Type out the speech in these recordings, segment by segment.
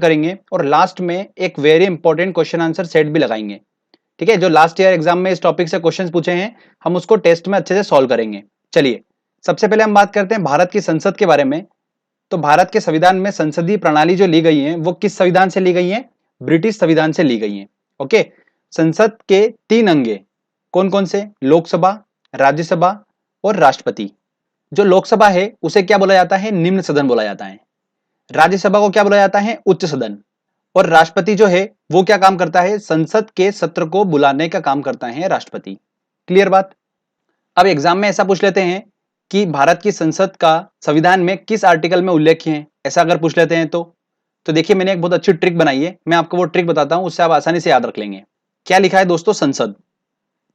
करेंगे और लास्ट में एक very important question answer set भी लगाएंगे। ठीक है, जो लास्ट ईयर एग्जाम में इस टॉपिक से क्वेश्चंस पूछे हैं हम उसको टेस्ट में अच्छे से सॉल्व करेंगे। चलिए सबसे पहले हम बात करते हैं भारत की संसद के बारे में। तो भारत के संविधान में संसदीय प्रणाली जो ली गई है वो किस संविधान से ली गई है? ब्रिटिश संविधान से ली गई है। ओके, संसद के 3 अंग कौन कौन से? लोकसभा, राज्यसभा और राष्ट्रपति। जो लोकसभा है उसे क्या बोला जाता है? निम्न सदन बोला जाता है। राज्यसभा को क्या बोला जाता है? उच्च सदन। और राष्ट्रपति जो है वो क्या काम करता है? संसद के सत्र को बुलाने का काम करता है राष्ट्रपति। क्लियर बात? अब एग्जाम में ऐसा पूछ लेते हैं कि भारत की संसद का संविधान में किस आर्टिकल में उल्लेख है, ऐसा अगर पूछ लेते हैं तो देखिए मैंने एक बहुत अच्छी ट्रिक बनाई है, मैं आपको वो ट्रिक बताता हूं, उससे आप आसानी से याद रख लेंगे। क्या लिखा है दोस्तों? संसद।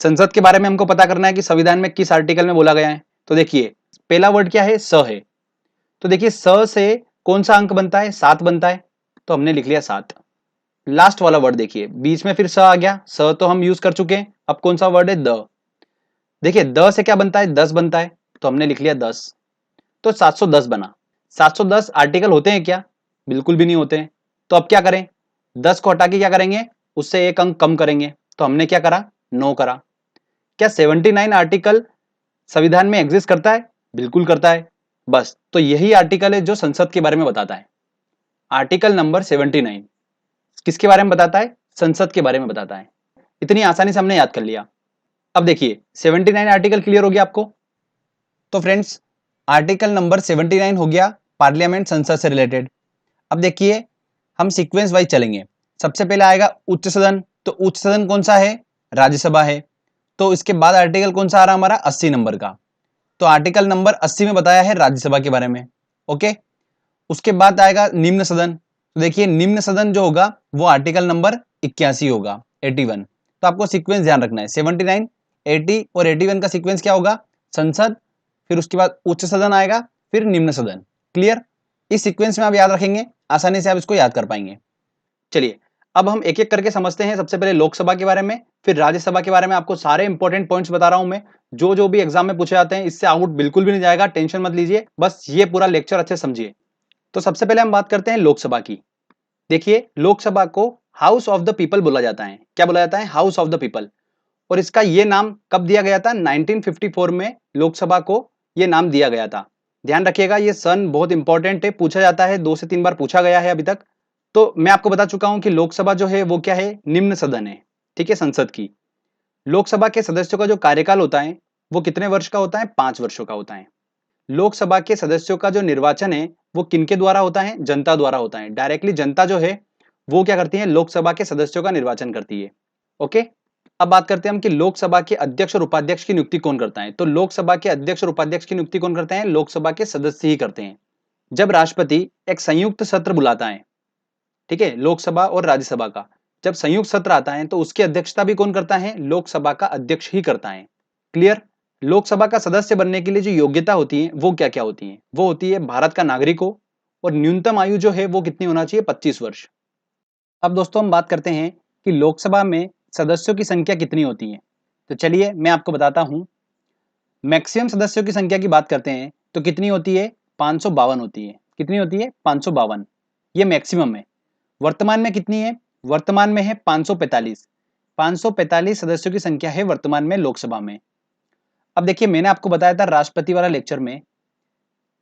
संसद के बारे में हमको पता करना है कि संविधान में किस आर्टिकल में बोला गया है। तो देखिए पहला वर्ड क्या है? स है। तो देखिए स से कौन सा अंक बनता है? 7 बनता है, तो हमने लिख लिया 7। लास्ट वाला वर्ड देखिए, बीच में फिर स आ गया, स तो हम यूज कर चुके हैं, अब कौन सा वर्ड है? द। देखिए द से क्या बनता है? 10 बनता है, तो हमने लिख लिया 10। तो 710 बना। 710 आर्टिकल होते हैं क्या? बिल्कुल भी नहीं होते हैं। तो अब क्या करें? 10 को हटा के क्या करेंगे? उससे एक अंक कम करेंगे, तो हमने क्या करा? 9 करा। क्या 79 आर्टिकल संविधान में एग्जिस्ट करता है? बिल्कुल करता है। बस तो यही आर्टिकल है जो संसद के बारे में बताता है। आर्टिकल नंबर 79 किसके बारे में बताता है? संसद के बारे में बताता है। इतनी आसानी से हमने याद कर लिया। अब देखिए 79 आर्टिकल क्लियर हो गया आपको? तो फ्रेंड्स आर्टिकल नंबर 79 हो गया पार्लियामेंट, संसद से रिलेटेड। अब देखिए हम सीक्वेंस वाइज चलेंगे। सबसे पहले आएगा उच्च सदन। तो उच्च सदन कौन सा है? राज्यसभा है। तो इसके बाद आर्टिकल कौन सा आ रहा हमारा? 80 नंबर का। तो आर्टिकल नंबर 80 में बताया है राज्यसभा के बारे में। ओके, उसके बाद आएगा निम्न सदन। तो देखिए निम्न सदन जो होगा वो आर्टिकल नंबर 81 होगा, 81। तो आपको सीक्वेंस ध्यान रखना है, 79, 80 और 81 का सीक्वेंस क्या होगा? संसद, फिर उसके बाद उच्च सदन आएगा, फिर निम्न सदन। क्लियर? इस सीक्वेंस में आप याद रखेंगे, आसानी से आप इसको याद कर पाएंगे। चलिए अब हम एक एक करके समझते हैं। सबसे पहले लोकसभा के बारे में, फिर राज्यसभा के बारे में। आपको सारे इंपॉर्टेंट पॉइंट्स बता रहा हूं मैं, जो जो भी एग्जाम में पूछे जाते हैं, इससे आउट बिल्कुल भी नहीं जाएगा, टेंशन मत लीजिए, बस ये पूरा लेक्चर अच्छे समझिए। तो सबसे पहले हम बात करते हैं लोकसभा की। देखिए लोकसभा को हाउस ऑफ द पीपल बोला जाता है। क्या बोला जाता है? House of the people. और इसका ये नाम कब दिया गया था? 1954 में लोकसभा को ये नाम दिया गया था। ध्यान रखिएगा ये सन बहुत इंपॉर्टेंट है, पूछा जाता है, 2 से 3 बार पूछा गया है अभी तक। तो मैं आपको बता चुका हूं कि लोकसभा जो है वो क्या है? निम्न सदन है। ठीक है, संसद की। लोकसभा के सदस्यों का जो कार्यकाल होता है वो कितने वर्ष का होता है? 5 वर्षों का होता है। लोकसभा के सदस्यों का जो निर्वाचन है वो किनके द्वारा होता है? जनता द्वारा होता है। डायरेक्टली जनता जो है वो क्या करती है? लोकसभा के सदस्यों का निर्वाचन करती है। ओके, अब बात करते हैं हम कि लोकसभा के अध्यक्ष और उपाध्यक्ष की नियुक्ति कौन करता है। तो लोकसभा के अध्यक्ष और उपाध्यक्ष की नियुक्ति कौन करते हैं? लोकसभा के सदस्य ही करते हैं। जब राष्ट्रपति एक संयुक्त सत्र बुलाता है, ठीक है, लोकसभा और राज्यसभा का, जब संयुक्त सत्र आता है तो उसकी अध्यक्षता भी कौन करता है? लोकसभा का अध्यक्ष ही करता है। क्लियर? लोकसभा का सदस्य बनने के लिए जो योग्यता होती है वो क्या क्या होती है? वो होती है भारत का नागरिक हो, और न्यूनतम आयु जो है वो कितनी होना चाहिए? 25 वर्ष। अब दोस्तों हम बात करते हैं कि लोकसभा में सदस्यों की संख्या कितनी होती है। तो चलिए मैं आपको बताता हूं। मैक्सिमम सदस्यों की संख्या की बात करते हैं तो कितनी होती है? 552 होती है। कितनी होती है? 552। ये मैक्सिमम है। वर्तमान में कितनी है? वर्तमान में है 545। 545 सदस्यों की संख्या है वर्तमान में लोकसभा में। अब देखिए मैंने आपको बताया था राष्ट्रपति वाला लेक्चर में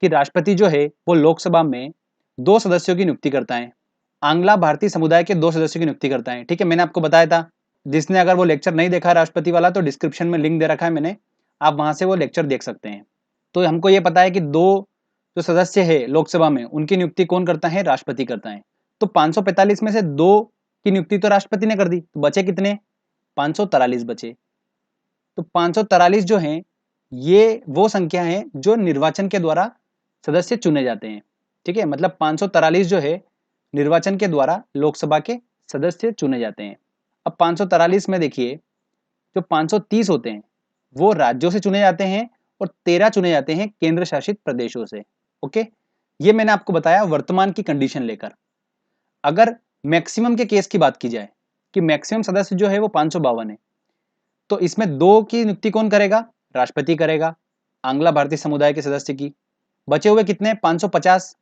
कि राष्ट्रपति जो है वो लोकसभा में 2 सदस्यों की नियुक्ति करता है। आंग्ला भारतीय समुदाय के 2 सदस्यों की नियुक्ति करता है। ठीक है, मैंने आपको बताया था। जिसने अगर वो लेक्चर नहीं देखा राष्ट्रपति वाला तो डिस्क्रिप्शन में लिंक दे रखा है मैंने, आप वहां से वो लेक्चर देख सकते हैं। तो हमको ये पता है कि 2 जो सदस्य है लोकसभा में उनकी नियुक्ति कौन करता है? राष्ट्रपति करता है। तो 545 में से 2 की नियुक्ति तो राष्ट्रपति ने कर दी, तो बचे कितने? 543 बचे। तो 543 जो हैं ये वो संख्या है जो निर्वाचन के द्वारा सदस्य चुने जाते हैं। ठीक है, मतलब 543 जो है निर्वाचन के द्वारा लोकसभा के सदस्य चुने जाते हैं। अब 543 में देखिए जो 530 होते हैं वो राज्यों से चुने जाते हैं और 13 चुने जाते हैं केंद्र शासित प्रदेशों से। ओके, ये मैंने आपको बताया वर्तमान की कंडीशन लेकर। अगर मैक्सिमम के केस की बात की जाए कि मैक्सिमम सदस्य जो है वो 552 है, तो इसमें 2 की नियुक्ति कौन करेगा? राष्ट्रपति करेगा, आंग्ला भारतीय समुदाय के सदस्य की। बचे हुए कितने? 550।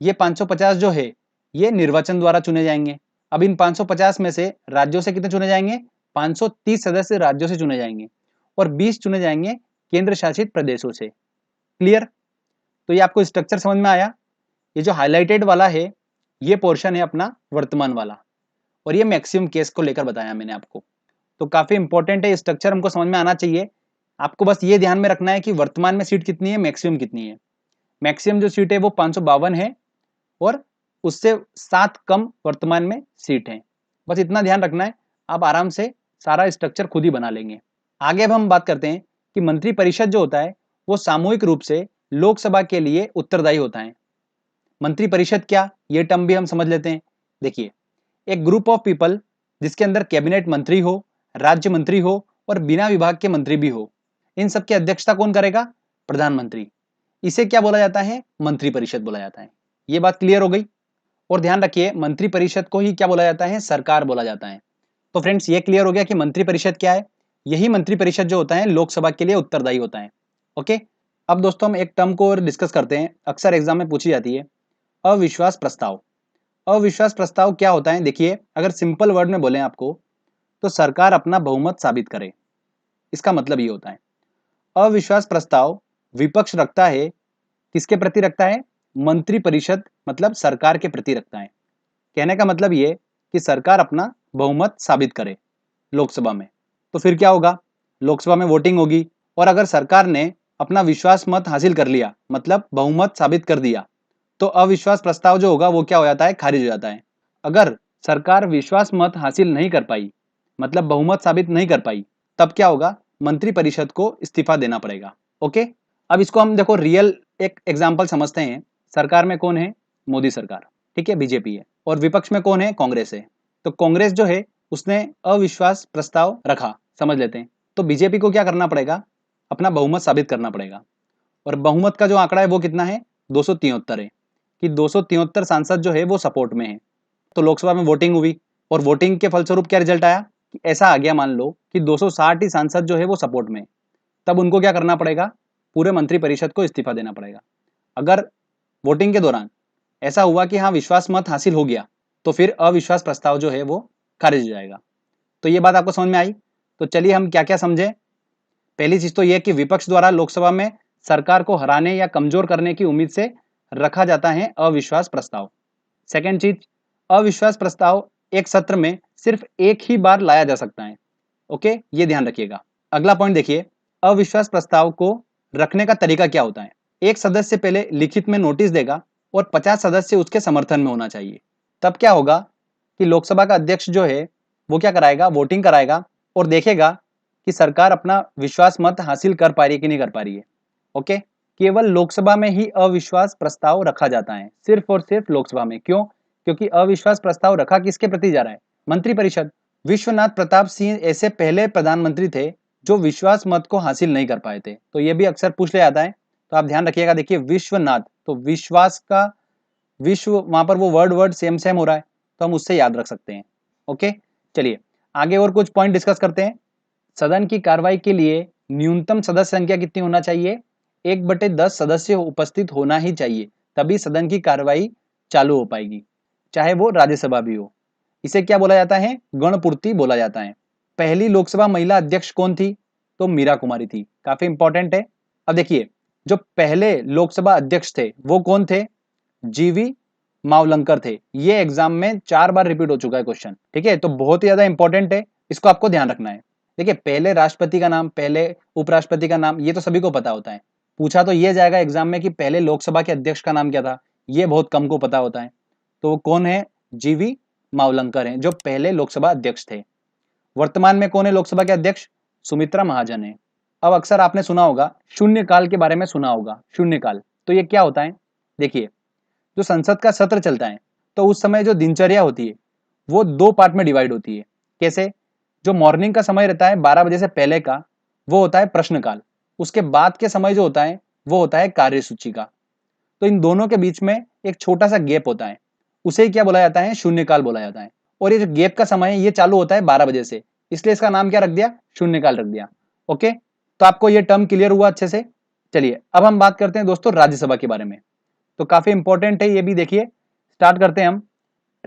ये 550 जो है ये निर्वाचन द्वारा चुने जाएंगे। अब इन 550 में से राज्यों से कितने चुने जाएंगे? 530 सदस्य राज्यों से चुने जाएंगे और 20 चुने जाएंगे केंद्र शासित प्रदेशों से। क्लियर? तो ये आपको स्ट्रक्चर समझ में आया? ये जो हाईलाइटेड वाला है ये पोर्शन है अपना वर्तमान वाला, और ये मैक्सिमम केस को लेकर बताया मैंने आपको। तो काफी इंपॉर्टेंट है, स्ट्रक्चर हमको समझ में आना चाहिए। आपको बस ये ध्यान में रखना है कि वर्तमान में सीट कितनी है, मैक्सिमम कितनी है। मैक्सिमम जो सीट है वो 552 है और उससे 7 कम वर्तमान में सीट है। बस इतना ध्यान रखना है, आप आराम से सारा स्ट्रक्चर खुद ही बना लेंगे। आगे अब हम बात करते हैं कि मंत्री परिषद जो होता है वो सामूहिक रूप से लोकसभा के लिए उत्तरदायी होता है। मंत्री परिषद क्या, ये टर्म भी हम समझ लेते हैं। देखिए, एक ग्रुप ऑफ पीपल जिसके अंदर कैबिनेट मंत्री हो, राज्य मंत्री हो और बिना विभाग के मंत्री भी हो, इन सबकी अध्यक्षता कौन करेगा? प्रधानमंत्री। इसे क्या बोला जाता है? मंत्री परिषद बोला जाता है। ये बात क्लियर हो गई? और ध्यान रखिए, मंत्री परिषद को ही क्या बोला जाता है? सरकार बोला जाता है। तो फ्रेंड्स, ये क्लियर हो गया कि मंत्री परिषद क्या है। यही मंत्री परिषद जो होता है लोकसभा के लिए उत्तरदायी होता है। ओके, अब दोस्तों हम एक टर्म को और डिस्कस करते हैं, अक्सर एग्जाम में पूछी जाती है, अविश्वास प्रस्ताव। अविश्वास प्रस्ताव क्या होता है? देखिए, अगर सिंपल वर्ड में बोलें आपको, तो सरकार अपना बहुमत साबित करे, इसका मतलब ये होता है। अविश्वास प्रस्ताव विपक्ष रखता है, किसके प्रति रखता है? मंत्री परिषद मतलब सरकार के प्रति रखता है। कहने का मतलब ये कि सरकार अपना बहुमत साबित करे लोकसभा में। तो फिर क्या होगा? लोकसभा में वोटिंग होगी और अगर सरकार ने अपना विश्वास मत हासिल कर लिया, मतलब बहुमत साबित कर दिया, तो अविश्वास प्रस्ताव जो होगा वो क्या हो जाता है? खारिज हो जाता है। अगर सरकार विश्वास मत हासिल नहीं कर पाई, मतलब बहुमत साबित नहीं कर पाई, तब क्या होगा? मंत्री परिषद को इस्तीफा देना पड़ेगा। ओके, अब इसको हम देखो रियल एक एग्जाम्पल समझते हैं। सरकार में कौन है? मोदी सरकार, ठीक है, बीजेपी है। और विपक्ष में कौन है? कांग्रेस है। तो कांग्रेस जो है उसने अविश्वास प्रस्ताव रखा, समझ लेते हैं। तो बीजेपी को क्या करना पड़ेगा? अपना बहुमत साबित करना पड़ेगा। और बहुमत का जो आंकड़ा है वो कितना है? 273 है, कि 273 सांसद जो है वो सपोर्ट में है। तो लोकसभा में वोटिंग हुई और वोटिंग के फलस्वरूप क्या रिजल्ट आया कि ऐसा आ गया, मान लो कि 260 ही सांसद जो है वो सपोर्ट में। तब उनको क्या करना पड़ेगा? पूरे मंत्री परिषद को इस्तीफा देना पड़ेगा। अगर वोटिंग के दौरान ऐसा हुआ कि हाँ विश्वास मत हासिल हो गया, तो फिर अविश्वास प्रस्ताव जो है वो खारिज हो जाएगा। तो ये बात आपको समझ में आई? तो चलिए हम क्या क्या समझे। पहली चीज तो यह कि विपक्ष द्वारा लोकसभा में सरकार को हराने या कमजोर करने की उम्मीद से रखा जाता है अविश्वास प्रस्ताव। सेकेंड चीज, अविश्वास प्रस्ताव एक सत्र में सिर्फ एक ही बार लाया जा सकता है। ओके, ये ध्यान रखिएगा। अगला पॉइंट देखिए, अविश्वास प्रस्ताव को रखने का तरीका क्या होता है? एक सदस्य पहले लिखित में नोटिस देगा और 50 सदस्य उसके समर्थन में होना चाहिए। तब क्या होगा कि लोकसभा का अध्यक्ष जो है वो क्या कराएगा? वोटिंग कराएगा और देखेगा कि सरकार अपना विश्वास मत हासिल कर पा रही है कि नहीं कर पा रही है। ओके, केवल लोकसभा में ही अविश्वास प्रस्ताव रखा जाता है, सिर्फ और सिर्फ लोकसभा में। क्यों? क्योंकि अविश्वास प्रस्ताव रखा किसके प्रति जा रहा है? मंत्री परिषद। विश्वनाथ प्रताप सिंह ऐसे पहले प्रधानमंत्री थे जो विश्वास मत को हासिल नहीं कर पाए थे। तो ये भी अक्सर पूछ लिया जाता है, तो आप ध्यान रखिएगा। देखिए, विश्वनाथ, तो विश्वास का विश्व, वहां पर वो वर्ड सेम सेम हो रहा है, तो हम उससे याद रख सकते हैं। ओके, चलिए आगे और कुछ पॉइंट डिस्कस करते हैं। सदन की कार्रवाई के लिए न्यूनतम सदस्य संख्या कितनी होना चाहिए? 1/10 सदस्य उपस्थित होना ही चाहिए, तभी सदन की कार्रवाई चालू हो पाएगी, चाहे वो राज्यसभा भी हो। इसे क्या बोला जाता है? गणपूर्ति बोला जाता है। पहली लोकसभा महिला अध्यक्ष कौन थी? तो मीरा कुमारी थी। काफी इंपॉर्टेंट है। अब देखिए, जो पहले लोकसभा अध्यक्ष थे वो कौन थे? जीवी मावलंकर थे। ये एग्जाम में 4 बार रिपीट हो चुका है क्वेश्चन, ठीक है, तो बहुत ही ज्यादा इंपॉर्टेंट है, इसको आपको ध्यान रखना है। देखिए, पहले राष्ट्रपति का नाम, पहले उपराष्ट्रपति का नाम, ये तो सभी को पता होता है। पूछा तो ये जाएगा एग्जाम में कि पहले लोकसभा के अध्यक्ष का नाम क्या था, ये बहुत कम को पता होता है। तो वो कौन है? जीवी मावलंकर हैं, जो पहले लोकसभा अध्यक्ष थे। वर्तमान में कौन है लोकसभा के अध्यक्ष? सुमित्रा महाजन है। अब अक्सर आपने सुना होगा, शून्यकाल के बारे में सुना होगा। शून्यकाल, तो ये क्या होता है? देखिए, जो संसद का सत्र चलता है तो उस समय जो दिनचर्या होती है वो 2 पार्ट में डिवाइड होती है। कैसे? जो मॉर्निंग का समय रहता है 12 बजे से पहले का, वो होता है प्रश्नकाल। उसके बाद के समय जो होता है वो होता है कार्यसूची का। तो इन दोनों के बीच में एक छोटा सा गैप होता है, उसे ही क्या बोला जाता है? शून्यकाल बोला जाता है। और ये जो गैप का समय है ये चालू होता है 12 बजे से, इसलिए इसका नाम क्या रख दिया? शून्यकाल रख दिया। ओके, तो आपको ये टर्म क्लियर हुआ अच्छे से? चलिए अब हम बात करते हैं दोस्तों राज्यसभा के बारे में। तो काफी इंपॉर्टेंट है ये भी। देखिए, स्टार्ट करते हैं हम।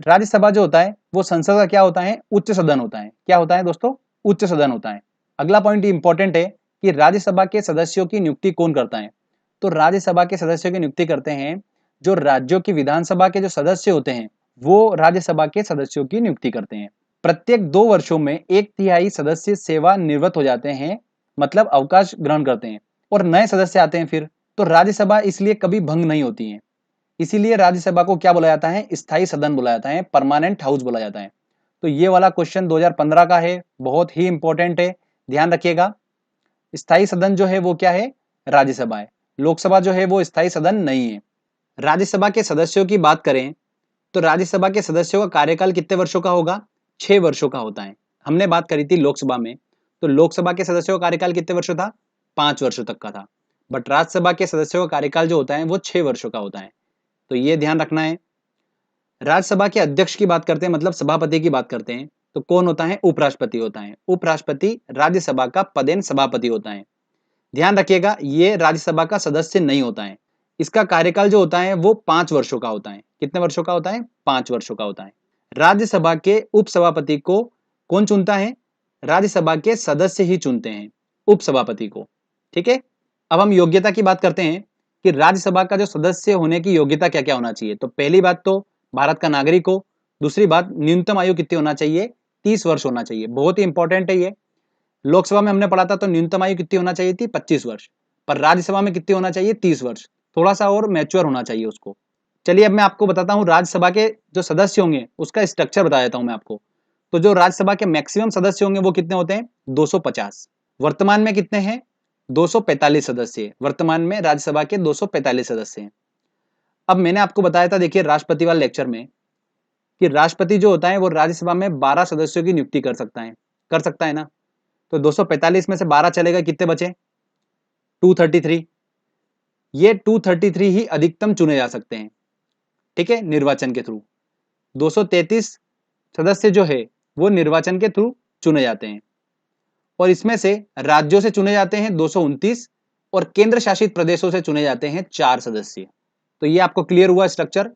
राज्यसभा जो होता है वो संसद का क्या होता है, उच्च सदन होता है। क्या होता है दोस्तों, उच्च सदन होता है। अगला पॉइंट इंपॉर्टेंट है कि राज्यसभा के सदस्यों की नियुक्ति कौन करता है। तो राज्यसभा के सदस्यों की नियुक्ति करते हैं जो राज्यों की विधानसभा के जो सदस्य होते हैं, वो राज्यसभा के सदस्यों की नियुक्ति करते हैं। प्रत्येक 2 वर्षों में 1/3 सदस्य सेवा निवृत्त हो जाते हैं, मतलब अवकाश ग्रहण करते हैं, और नए सदस्य आते हैं फिर। तो राज्यसभा इसलिए कभी भंग नहीं होती है। इसीलिए राज्यसभा को क्या बोला जाता है, स्थायी सदन बोला जाता है, परमानेंट हाउस बोला जाता है। तो ये वाला क्वेश्चन 2015 का है, बहुत ही इंपॉर्टेंट है, ध्यान रखिएगा। स्थायी सदन जो है वो क्या है, राज्यसभा है। लोकसभा जो है वो स्थायी सदन नहीं है। राज्यसभा के सदस्यों की बात करें तो राज्यसभा के सदस्यों का कार्यकाल कितने वर्षों का होगा, 6 वर्षों का होता है। हमने बात करी थी लोकसभा में, तो लोकसभा के सदस्यों का कार्यकाल कितने वर्षों था, 5 वर्षों तक का था। बट राज्यसभा के सदस्यों का कार्यकाल जो होता है वो 6 वर्षों का होता है। तो ये ध्यान रखना है। राज्यसभा के अध्यक्ष की बात करते हैं, मतलब सभापति की बात करते हैं, तो कौन होता है, उपराष्ट्रपति होता है। उपराष्ट्रपति राज्यसभा का पदेन सभापति होता है। ध्यान रखिएगा, ये राज्यसभा का सदस्य नहीं होता है। इसका कार्यकाल जो होता है वो 5 वर्षों का होता है। कितने वर्षों का होता है, 5 वर्षों का होता है। राज्यसभा के उपसभापति को कौन चुनता है, राज्यसभा के सदस्य ही चुनते हैं उपसभापति को। ठीक है, अब हम योग्यता की बात करते हैं कि राज्यसभा का जो सदस्य होने की योग्यता क्या क्या होना चाहिए। तो पहली बात तो भारत का नागरिक हो। दूसरी बात, न्यूनतम आयु कितनी होना चाहिए, 30 वर्ष होना चाहिए। बहुत ही इंपॉर्टेंट है ये। लोकसभा में हमने पढ़ा था तो न्यूनतम आयु कितनी होना चाहिए थी, 25 वर्ष। पर राज्यसभा में कितनी होना चाहिए, 30 वर्ष। थोड़ा सा और मैच्योर होना चाहिए उसको। चलिए अब मैं आपको बताता हूँ राज्यसभा के जो सदस्य होंगे उसका स्ट्रक्चर बता देता हूँ मैं आपको। तो जो राज्यसभा के मैक्सिमम सदस्य होंगे वो कितने होते हैं, 250। वर्तमान में कितने हैं, 245 सदस्य। वर्तमान में राज्यसभा के 245 सदस्य हैं। अब मैंने आपको बताया था, देखिए राष्ट्रपति वाले लेक्चर में, कि राष्ट्रपति जो होता है वो राज्यसभा में 12 सदस्यों की नियुक्ति कर सकता है ना। तो 245 में से 12 चलेगा, कितने बचे, 233। ये 233 ही अधिकतम चुने जा सकते हैं, ठीक है, निर्वाचन के थ्रू। 233 सदस्य जो है वो निर्वाचन के थ्रू चुने जाते हैं, और इसमें से राज्यों से चुने जाते हैं 229, और केंद्र शासित प्रदेशों से चुने जाते हैं 4 सदस्य। तो ये आपको क्लियर हुआ स्ट्रक्चर।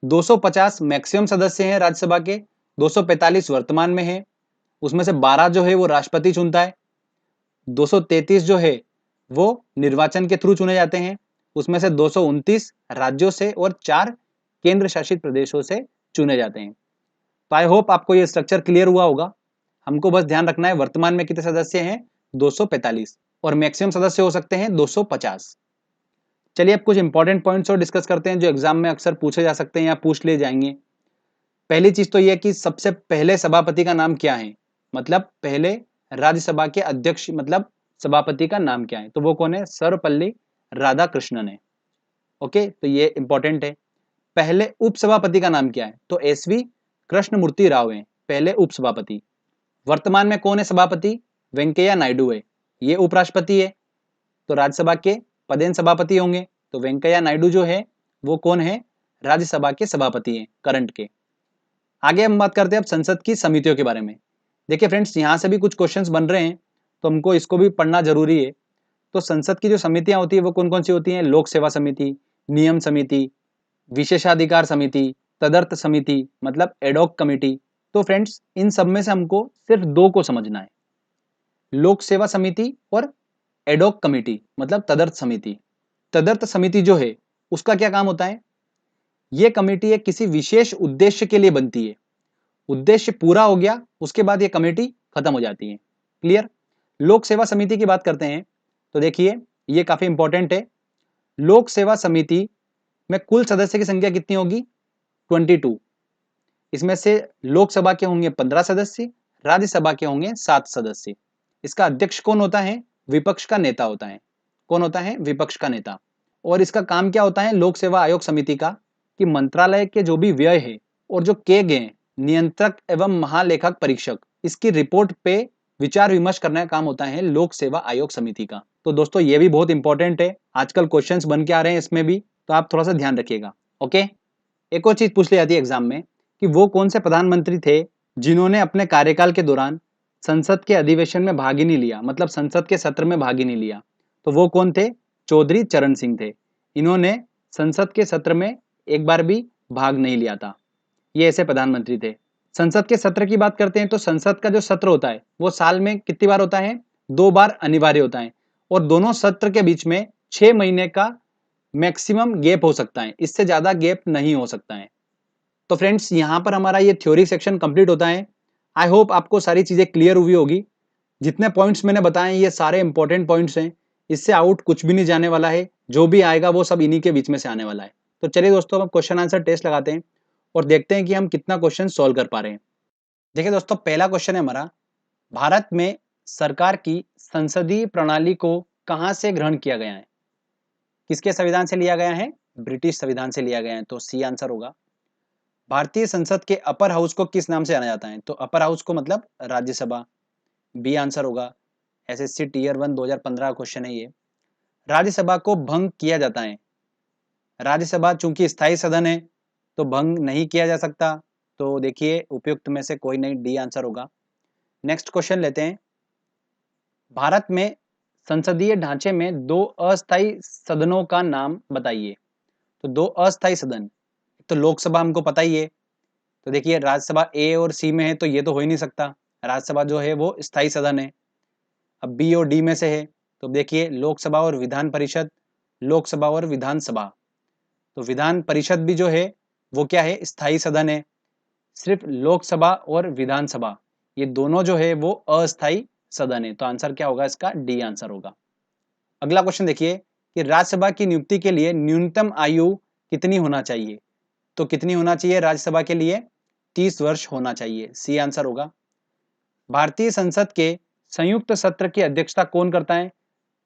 250 मैक्सिमम सदस्य हैं राज्यसभा के, 245 वर्तमान में है, उसमें से 12 जो है वो राष्ट्रपति चुनता है, 233 जो है वो निर्वाचन के थ्रू चुने जाते हैं, उसमें से 229 राज्यों से और 4 केंद्र शासित प्रदेशों से चुने जाते हैं। तो आई होप आपको ये स्ट्रक्चर क्लियर हुआ होगा। हमको बस ध्यान रखना है वर्तमान में कितने सदस्य हैं, 245, और मैक्सिमम सदस्य हो सकते हैं 250। चलिए अब कुछ इंपॉर्टेंट पॉइंट्स और डिस्कस करते हैं जो एग्जाम में अक्सर पूछे जा सकते हैं या पूछ लिए जाएंगे। पहली चीज तो यह कि सबसे पहले सभापति का नाम क्या है, मतलब पहले राज्यसभा के अध्यक्ष मतलब सभापति का नाम क्या है, तो वो कौन है, सर्वपल्ली राधाकृष्णन है। ओके, तो ये इंपॉर्टेंट है। पहले उपसभापति का नाम क्या है, तो एसवी कृष्णमूर्ति राव है पहले उपसभापति। वर्तमान में कौन है सभापति, वेंकैया नायडू है, ये उपराष्ट्रपति है। तो राज्यसभा के पदेन सभापति होंगे, तो वेंकैया नायडू जो है वो कौन है, राज्यसभा के सभापति हैं करंट के। आगे हम बात करते हैं अब संसद की समितियों के बारे में। देखिए फ्रेंड्स, यहाँ से भी कुछ क्वेश्चंस बन रहे हैं तो हमको इसको भी पढ़ना जरूरी है। तो संसद की जो समितियां होती है वो कौन कौन सी होती हैं, लोक सेवा समिति, नियम समिति, विशेषाधिकार समिति, तदर्थ समिति मतलब एडॉक कमिटी। तो फ्रेंड्स इन सब में से हमको सिर्फ 2 को समझना है, लोक सेवा समिति और एडॉक कमिटी मतलब तदर्थ समिति। तदर्थ समिति जो है उसका क्या काम होता है, ये कमेटी एक किसी विशेष उद्देश्य के लिए बनती है, उद्देश्य पूरा हो गया उसके बाद ये कमेटी खत्म हो जाती है। क्लियर। लोक सेवा समिति की बात करते हैं तो देखिए ये काफी इंपॉर्टेंट है। लोक सेवा समिति में कुल सदस्य की संख्या कितनी होगी, 22। इसमें से लोकसभा के होंगे 15 सदस्य, राज्यसभा के होंगे 7 सदस्य। इसका अध्यक्ष कौन होता है, विपक्ष का नेता होता है। कौन होता है, विपक्ष का नेता। और इसका काम क्या होता है लोक सेवा आयोग समिति का, कि मंत्रालय के जो भी व्यय है और जो किए गए नियंत्रक एवं महालेखक परीक्षक, इसकी रिपोर्ट पे विचार विमर्श करने का काम होता है लोक सेवा आयोग समिति का। तो दोस्तों ये भी बहुत इंपॉर्टेंट है, आजकल क्वेश्चंस बन के आ रहे हैं इसमें भी, तो आप थोड़ा सा ध्यान रखिएगा। ओके, एक और चीज पूछ ली जाती है एग्जाम में कि वो कौन से प्रधानमंत्री थे जिन्होंने अपने कार्यकाल के दौरान संसद के अधिवेशन में भाग ही नहीं लिया, मतलब संसद के सत्र में भाग ही नहीं लिया। तो वो कौन थे, चौधरी चरण सिंह थे। इन्होंने संसद के सत्र में एक बार भी भाग नहीं लिया था। ये ऐसे प्रधानमंत्री थे। संसद के सत्र की बात करते हैं तो संसद का जो सत्र होता है वो साल में कितनी बार होता है? 2 बार अनिवार्य होता है और दोनों सत्र के बीच में 6 महीने का मैक्सिमम गैप हो सकता है, इससे ज्यादा गैप नहीं हो सकता है। तो फ्रेंड्स यहाँ पर हमारा ये थ्योरी सेक्शन कंप्लीट होता है। आई होप आपको सारी चीजें क्लियर हुई होगी। जितने पॉइंट्स मैंने बताए ये सारे इंपॉर्टेंट पॉइंट्स हैं, इससे आउट कुछ भी नहीं जाने वाला है, जो भी आएगा वो सब इन्हीं के बीच में से आने वाला है। तो चलिए दोस्तों हम क्वेश्चन आंसर टेस्ट लगाते हैं और देखते हैं कि हम कितना क्वेश्चन सॉल्व कर पा रहे हैं। देखिए दोस्तों पहला क्वेश्चन है हमारा, भारत में सरकार की संसदीय प्रणाली को कहां से ग्रहण किया गया है? किसके संविधान से लिया गया है? ब्रिटिश संविधान से लिया गया है, तो सी आंसर होगा। भारतीय संसद के अपर हाउस को किस नाम से जाना जाता है? तो अपर हाउस को मतलब राज्यसभा, बी आंसर होगा। एसएससी टीयर 1 2015 का क्वेश्चन है ये। राज्यसभा को भंग किया जाता है, राज्यसभा चूंकि स्थायी सदन है तो भंग नहीं किया जा सकता, तो देखिए उपयुक्त में से कोई नहीं, डी आंसर होगा। नेक्स्ट क्वेश्चन लेते हैं, भारत में संसदीय ढांचे में 2 अस्थायी सदनों का नाम बताइए। तो 2 अस्थायी सदन, तो लोकसभा हमको पता ही है, तो देखिए राज्यसभा ए और सी में है तो ये तो हो ही नहीं सकता, राज्यसभा जो है वो स्थायी सदन है। अब बी और डी में से है, तो देखिए लोकसभा और विधान परिषद, लोकसभा और विधानसभा, तो विधान परिषद भी जो है वो क्या है? स्थायी सदन है। सिर्फ लोकसभा और विधानसभा ये दोनों जो है वो अस्थायी सदन है, तो आंसर क्या होगा इसका? डी आंसर होगा। अगला क्वेश्चन देखिए कि राज्यसभा की नियुक्ति के लिए न्यूनतम आयु कितनी होना चाहिए? तो कितनी होना चाहिए राज्यसभा के लिए? 30 वर्ष होना चाहिए, सी आंसर होगा। भारतीय संसद के संयुक्त सत्र की अध्यक्षता कौन करता है?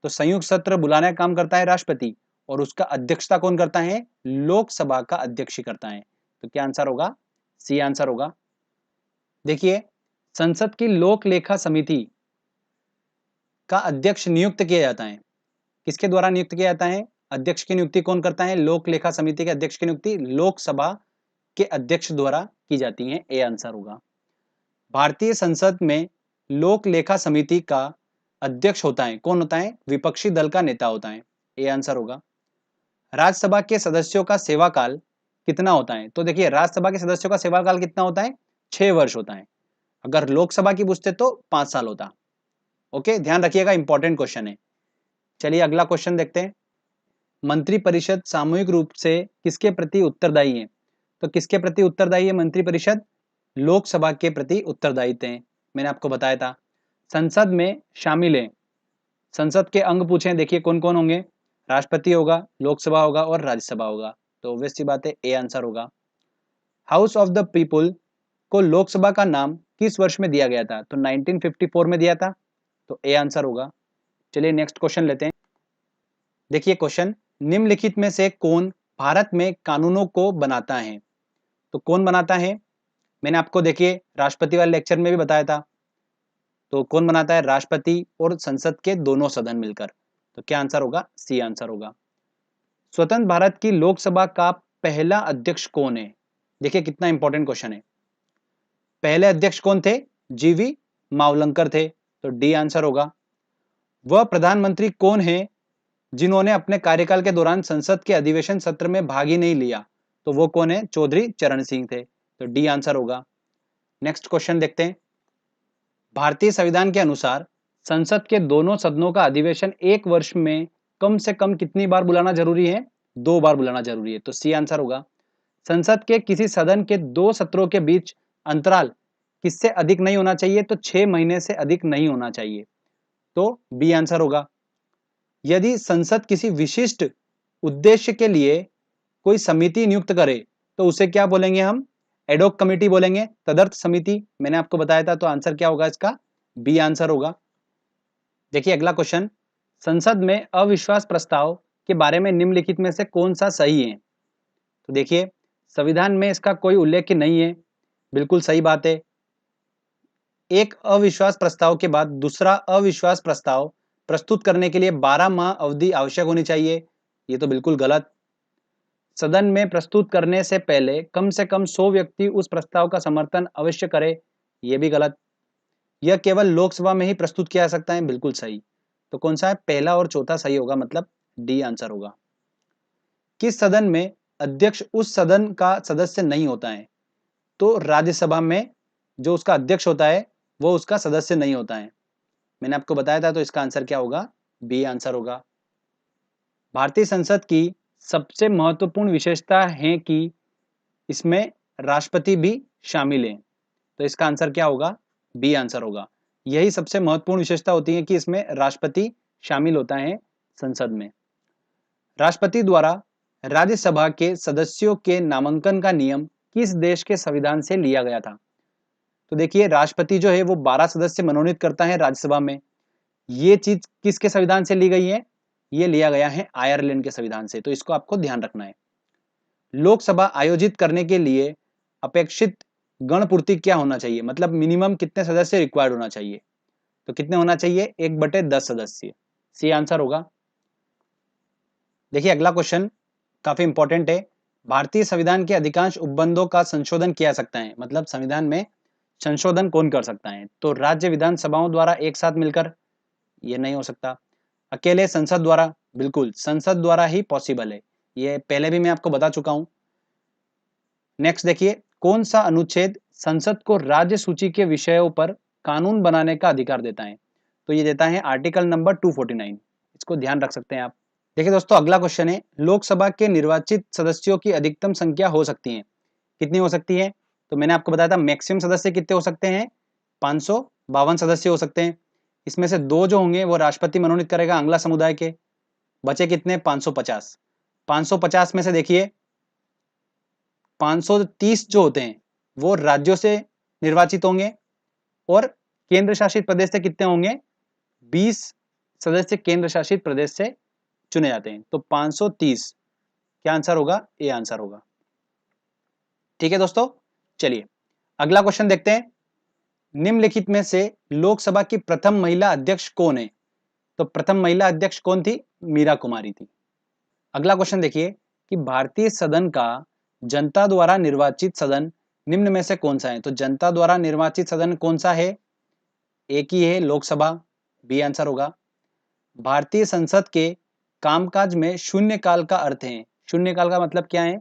तो संयुक्त सत्र बुलाने का काम करता है राष्ट्रपति और उसका अध्यक्षता कौन करता है? लोकसभा का अध्यक्ष ही करता है, तो क्या आंसर होगा? सी आंसर होगा। देखिए संसद की लोक लेखा समिति का अध्यक्ष नियुक्त किया जाता है, किसके द्वारा नियुक्त किया जाता है? अध्यक्ष की नियुक्ति कौन करता है? लोक लेखा समिति के अध्यक्ष की नियुक्ति लोकसभा के अध्यक्ष द्वारा की जाती है, ए आंसर होगा। भारतीय संसद में लोक लेखा समिति का अध्यक्ष होता है, कौन होता है? विपक्षी दल का नेता होता है, ए आंसर होगा। राज्यसभा के सदस्यों का सेवा काल कितना होता है? तो देखिए राज्यसभा के सदस्यों का सेवा काल कितना होता है? 6 वर्ष होता है। अगर लोकसभा की पूछते तो 5 साल होता। ओके, ध्यान रखिएगा, इंपॉर्टेंट क्वेश्चन है। चलिए अगला क्वेश्चन देखते हैं, मंत्रिपरिषद सामूहिक रूप से किसके प्रति उत्तरदायी है? तो किसके प्रति उत्तरदायी है मंत्रिपरिषद? लोकसभा के प्रति उत्तरदायी थे, मैंने आपको बताया था। संसद में शामिल है, संसद के अंग पूछे, देखिए कौन कौन होंगे? राष्ट्रपति होगा, लोकसभा होगा और राज्यसभा होगा, तो ऑब्वियस सी बात है ए आंसर होगा। हाउस ऑफ द पीपुल को लोकसभा का नाम किस वर्ष में दिया गया था? तो 1954 में दिया था, तो ए आंसर होगा। चलिए नेक्स्ट क्वेश्चन लेते हैं। देखिए क्वेश्चन, निम्नलिखित में से कौन भारत में कानूनों को बनाता है? तो कौन बनाता है? मैंने आपको देखिए राष्ट्रपति वाले लेक्चर में भी बताया था, तो कौन बनाता है? राष्ट्रपति और संसद के दोनों सदन मिलकर, तो क्या आंसर होगा? सी आंसर होगा। स्वतंत्र भारत की लोकसभा का पहला अध्यक्ष कौन है? देखिए कितना इंपॉर्टेंट क्वेश्चन है। पहले अध्यक्ष कौन थे? जीवी मावलंकर थे, तो डी आंसर होगा। वह प्रधानमंत्री कौन है जिन्होंने अपने कार्यकाल के दौरान संसद के अधिवेशन सत्र में भाग ही नहीं लिया? तो वो कौन है? चौधरी चरण सिंह थे, तो डी आंसर होगा। नेक्स्ट क्वेश्चन देखते हैं, भारतीय संविधान के अनुसार संसद के दोनों सदनों का अधिवेशन एक वर्ष में कम से कम कितनी बार बुलाना जरूरी है? 2 बार बुलाना जरूरी है, तो सी आंसर होगा। संसद के किसी सदन के 2 सत्रों के बीच अंतराल किससे अधिक नहीं होना चाहिए? तो 6 महीने से अधिक नहीं होना चाहिए, तो बी आंसर होगा। यदि संसद किसी विशिष्ट उद्देश्य के लिए कोई समिति नियुक्त करे तो उसे क्या बोलेंगे हम? एडॉक कमेटी बोलेंगे, तदर्थ समिति, मैंने आपको बताया था, तो आंसर क्या होगा इसका? बी आंसर होगा। देखिए अगला क्वेश्चन, संसद में अविश्वास प्रस्ताव के बारे में निम्नलिखित में से कौन सा सही है? तो देखिए संविधान में इसका कोई उल्लेख नहीं है, बिल्कुल सही बात है। एक अविश्वास प्रस्ताव के बाद दूसरा अविश्वास प्रस्ताव प्रस्तुत करने के लिए 12 माह अवधि आवश्यक होनी चाहिए, ये तो बिल्कुल गलत। सदन में प्रस्तुत करने से पहले कम से कम 100 व्यक्ति उस प्रस्ताव का समर्थन अवश्य करें, यह भी गलत। यह केवल लोकसभा में ही प्रस्तुत किया जा सकता है, बिल्कुल सही। तो कौन सा है? पहला और चौथा सही होगा, मतलब डी आंसर होगा। किस सदन में अध्यक्ष उस सदन का सदस्य नहीं होता है? तो राज्यसभा में जो उसका अध्यक्ष होता है वो उसका सदस्य नहीं होता है। मैंने आपको बताया था, तो इसका आंसर क्या होगा? बी आंसर होगा। भारतीय संसद की सबसे महत्वपूर्ण विशेषता है कि इसमें राष्ट्रपति भी शामिल है, तो इसका आंसर क्या होगा? बी आंसर होगा। यही सबसे महत्वपूर्ण विशेषता होती है कि इसमें राष्ट्रपति शामिल होता है संसद में। राष्ट्रपति द्वारा राज्यसभा के सदस्यों के नामांकन का नियम किस देश के संविधान से लिया गया था? तो देखिए, राष्ट्रपति जो है वो 12 सदस्य मनोनीत करता है राज्यसभा में। ये चीज किसके संविधान से ली गई है? ये लिया गया है आयरलैंड के संविधान से, तो इसको आपको ध्यान रखना है। लोकसभा आयोजित करने के लिए अपेक्षित गणपूर्ति क्या होना चाहिए? मतलब मिनिमम कितने सदस्य रिक्वायर्ड होना चाहिए? तो कितने होना चाहिए? 1/10 सदस्य। सी आंसर होगा। देखिए, अगला क्वेश्चन काफी इंपॉर्टेंट है। भारतीय संविधान के अधिकांश उपबंधों का संशोधन किया सकता है, मतलब संविधान में संशोधन कौन कर सकता है? तो राज्य विधानसभाओं द्वारा एक साथ मिलकर? ये नहीं हो सकता। अकेले संसद द्वारा? बिल्कुल, संसद द्वारा ही पॉसिबल है। ये पहले भी मैं आपको बता चुका हूं। नेक्स्ट देखिए, कौन सा अनुच्छेद संसद को राज्य सूची के विषयों पर कानून बनाने का अधिकार देता है? तो ये देता है आर्टिकल नंबर 249। इसको ध्यान रख सकते हैं आप। देखिए दोस्तों, अगला क्वेश्चन है, लोकसभा के निर्वाचित सदस्यों की अधिकतम संख्या हो सकती है? कितनी हो सकती है? तो मैंने आपको बताया था मैक्सिमम सदस्य कितने हो सकते हैं? 552 सदस्य हो सकते हैं। इसमें से 2 जो होंगे वो राष्ट्रपति मनोनीत करेगा आंग्ला समुदाय के। बचे कितने? 550। 550 में से देखिए 530 जो होते हैं वो राज्यों से निर्वाचित होंगे, और केंद्र शासित प्रदेश से कितने होंगे? 20 सदस्य केंद्र शासित प्रदेश से चुने जाते हैं। तो 530 क्या आंसर होगा? ए आंसर होगा। ठीक है दोस्तों, चलिए अगला क्वेश्चन देखते हैं। निम्नलिखित में से लोकसभा की प्रथम महिला अध्यक्ष कौन है? तो प्रथम महिला अध्यक्ष कौन थी? मीरा कुमारी थी। अगला क्वेश्चन देखिए कि भारतीय सदन का जनता द्वारा निर्वाचित सदन निम्न में से कौन सा है? तो जनता द्वारा निर्वाचित सदन कौन सा है? एक ही है, लोकसभा। बी आंसर होगा। भारतीय संसद के कामकाज में शून्यकाल का अर्थ है? शून्यकाल का मतलब क्या है?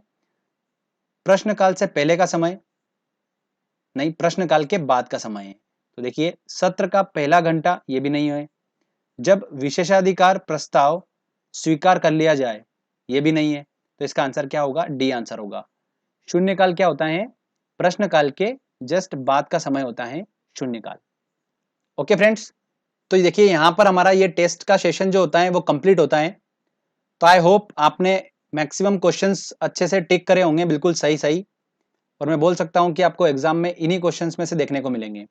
प्रश्नकाल से पहले का समय नहीं, प्रश्नकाल के बाद का समय है। तो देखिए, सत्र का पहला घंटा, ये भी नहीं है। जब विशेषाधिकार प्रस्ताव स्वीकार कर लिया जाए, ये भी नहीं है। तो इसका आंसर क्या होगा? डी आंसर होगा। शून्यकाल क्या होता है? प्रश्नकाल के जस्ट बाद का समय होता है शून्यकाल। ओके फ्रेंड्स, तो देखिए यहाँ पर हमारा ये टेस्ट का सेशन जो होता है वो कंप्लीट होता है। तो आई होप आपने मैक्सिमम क्वेश्चंस अच्छे से टिक करे होंगे, बिल्कुल सही सही, और मैं बोल सकता हूँ कि आपको एग्जाम में इन्हीं क्वेश्चंस में से देखने को मिलेंगे।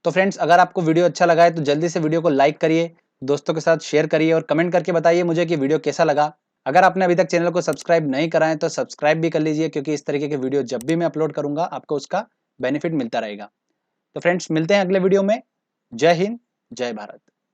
तो फ्रेंड्स, अगर आपको वीडियो अच्छा लगा है तो जल्दी से वीडियो को लाइक करिए, दोस्तों के साथ शेयर करिए, और कमेंट करके बताइए मुझे कि वीडियो कैसा लगा। अगर आपने अभी तक चैनल को सब्सक्राइब नहीं करा है तो सब्सक्राइब भी कर लीजिए, क्योंकि इस तरीके के वीडियो जब भी मैं अपलोड करूंगा आपको उसका बेनिफिट मिलता रहेगा। तो फ्रेंड्स, मिलते हैं अगले वीडियो में। जय हिंद, जय भारत।